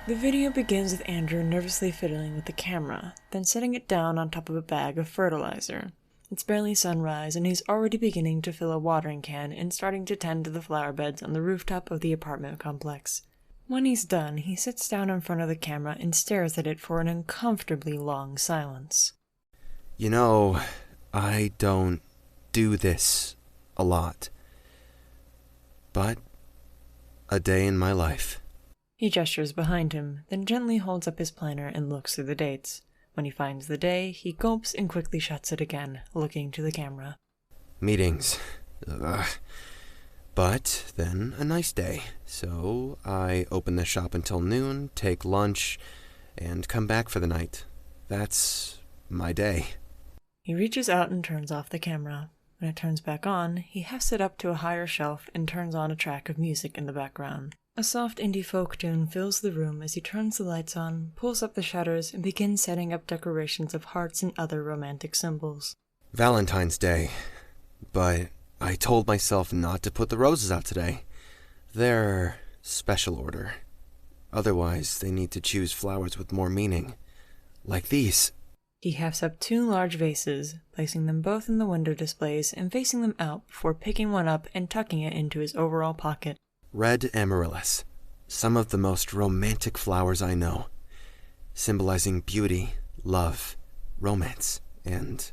The video begins with Andrew nervously fiddling with the camera, then setting it down on top of a bag of fertilizer. It's barely sunrise, and he's already beginning to fill a watering can and starting to tend to the flower beds on the rooftop of the apartment complex. When he's done, he sits down in front of the camera and stares at it for an uncomfortably long silence. You know, I don't do this a lot. But a day in my life. He gestures behind him, then gently holds up his planner and looks through the dates. When he finds the day, he gulps and quickly shuts it again, looking to the camera. Meetings. Ugh. But then a nice day. So I open the shop until noon, take lunch, and come back for the night. That's my day. He reaches out and turns off the camera. When it turns back on, he hefts it up to a higher shelf and turns on a track of music in the background. A soft indie folk tune fills the room as he turns the lights on, pulls up the shutters, and begins setting up decorations of hearts and other romantic symbols. Valentine's Day. But I told myself not to put the roses out today. They're special order. Otherwise, they need to choose flowers with more meaning. Like these. He hefts up 2 large vases, placing them both in the window displays and facing them out before picking one up and tucking it into his overall pocket. Red amaryllis. Some of the most romantic flowers I know. Symbolizing beauty, love, romance, and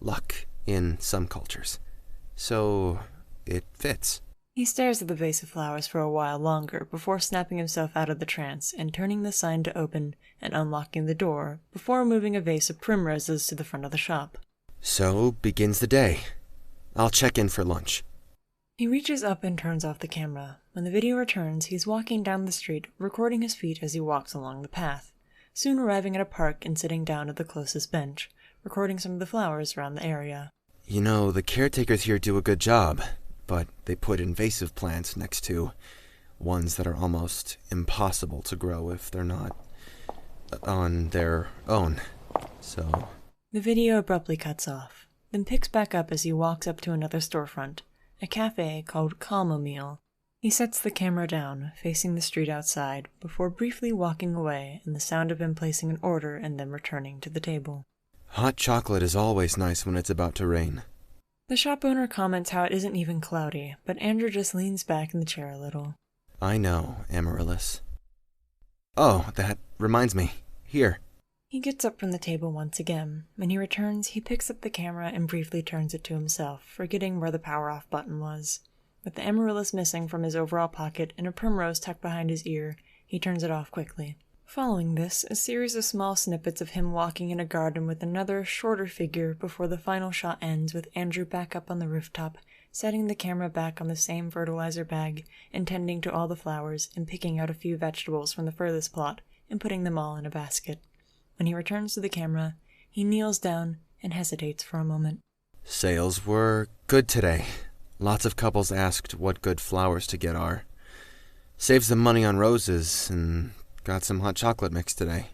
luck in some cultures. So it fits. He stares at the vase of flowers for a while longer before snapping himself out of the trance and turning the sign to open and unlocking the door before moving a vase of primroses to the front of the shop. So begins the day. I'll check in for lunch. He reaches up and turns off the camera. When the video returns, he's walking down the street, recording his feet as he walks along the path, soon arriving at a park and sitting down at the closest bench, recording some of the flowers around the area. You know, the caretakers here do a good job, but they put invasive plants next to ones that are almost impossible to grow if they're not on their own. So... The video abruptly cuts off, then picks back up as he walks up to another storefront, a cafe called Calmomile. He sets the camera down, facing the street outside, before briefly walking away and the sound of him placing an order and then returning to the table. Hot chocolate is always nice when it's about to rain. The shop owner comments how it isn't even cloudy, but Andrew just leans back in the chair a little. I know, Amaryllis. Oh, that reminds me. Here. He gets up from the table once again. When he returns, he picks up the camera and briefly turns it to himself, forgetting where the power-off button was. With the amaryllis missing from his overall pocket and a primrose tucked behind his ear, he turns it off quickly. Following this, a series of small snippets of him walking in a garden with another, shorter figure before the final shot ends with Andrew back up on the rooftop, setting the camera back on the same fertilizer bag, and tending to all the flowers and picking out a few vegetables from the furthest plot and putting them all in a basket. When he returns to the camera, he kneels down and hesitates for a moment. Sales were good today. Lots of couples asked what good flowers to get are. Saved some money on roses and got some hot chocolate mix today.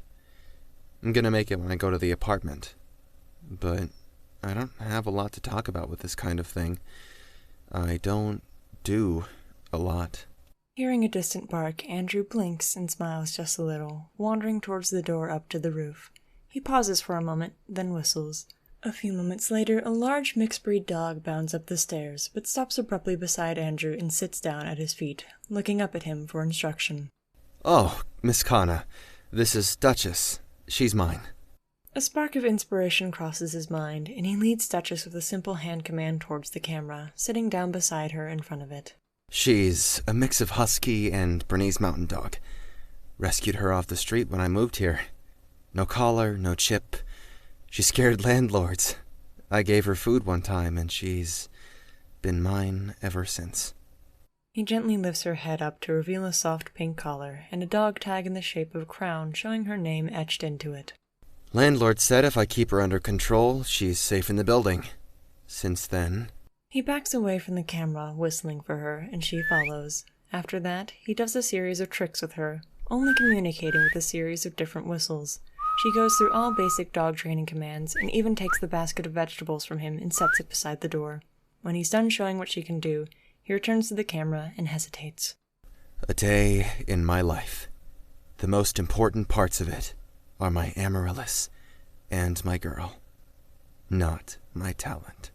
I'm gonna make it when I go to the apartment. But I don't have a lot to talk about with this kind of thing. I don't do a lot. Hearing a distant bark, Andrew blinks and smiles just a little, wandering towards the door up to the roof. He pauses for a moment, then whistles. A few moments later, a large mixed-breed dog bounds up the stairs, but stops abruptly beside Andrew and sits down at his feet, looking up at him for instruction. Oh, Miss Kanna. This is Duchess. She's mine. A spark of inspiration crosses his mind, and he leads Duchess with a simple hand command towards the camera, sitting down beside her in front of it. She's a mix of husky and Bernese mountain dog. Rescued her off the street when I moved here. No collar, no chip. She scared landlords. I gave her food one time, and she's been mine ever since. He gently lifts her head up to reveal a soft pink collar and a dog tag in the shape of a crown showing her name etched into it. Landlord said if I keep her under control, she's safe in the building. Since then... He backs away from the camera, whistling for her, and she follows. After that, he does a series of tricks with her, only communicating with a series of different whistles. She goes through all basic dog training commands, and even takes the basket of vegetables from him and sets it beside the door. When he's done showing what she can do, he returns to the camera and hesitates. A day in my life. The most important parts of it are my amaryllis and my girl, not my talent.